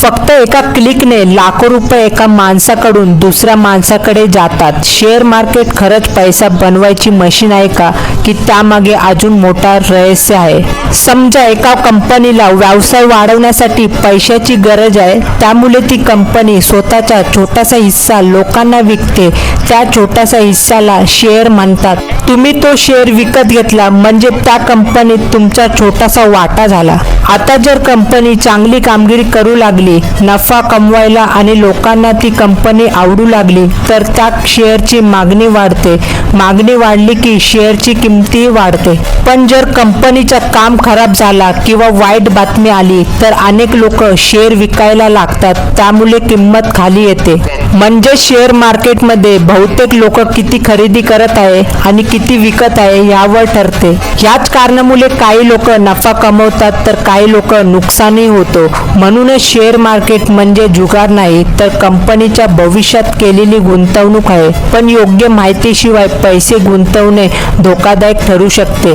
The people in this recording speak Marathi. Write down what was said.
फक्त एका क्लिकने लाखो रुपये एका माणसाकडून दुसऱ्या माणसाकडे जातात। शेअर मार्केट खरंच पैसा बनवायची मशीन आहे का, की त्यामागे अजून मोठा रहस्य आहे? समजा एका कंपनीला व्यवसाय वाढवण्यासाठी पैशाची गरज आहे, त्यामुळे ती कंपनी स्वतःचा छोटासा हिस्सा लोकांना विकते। त्या छोट्याशा हिस्साला शेअर म्हणतात। तुम्ही तो शेअर विकत घेतला म्हणजे त्या कंपनीत तुमचा छोटासा वाटा झाला। आता जर कंपनी चांगली कामगिरी करू लागली, नफा कमवायला आणि लोकांना ती कंपनी आवडू लागली, तर त्या शेअरची मागणी वाढते। मागणी वाढली की शेअरची किंमतही वाढते। पण जर कंपनीचं काम खराब झाला किंवा वाईट बातमी आली, तर अनेक लोक शेअर विकायला लागतात, त्यामुळे किंमत खाली येते। म्हणजे शेअर मार्केटमध्ये बहुतेक लोक किती खरेदी करत आहे आणि किती विकत आहे यावर ठरते। याच कारणामुळे काही लोक नफा कमवतात तर काही लोक नुकसानही होतो। म्हणूनच शेअर मार्केट म्हणजे जुगार नाही, तर कंपनीच्या भविष्यात केलेली गुंतवणूक आहे। पण योग्य माहितीशिवाय पैसे गुंतवणे धोकादायक ठरू शकते।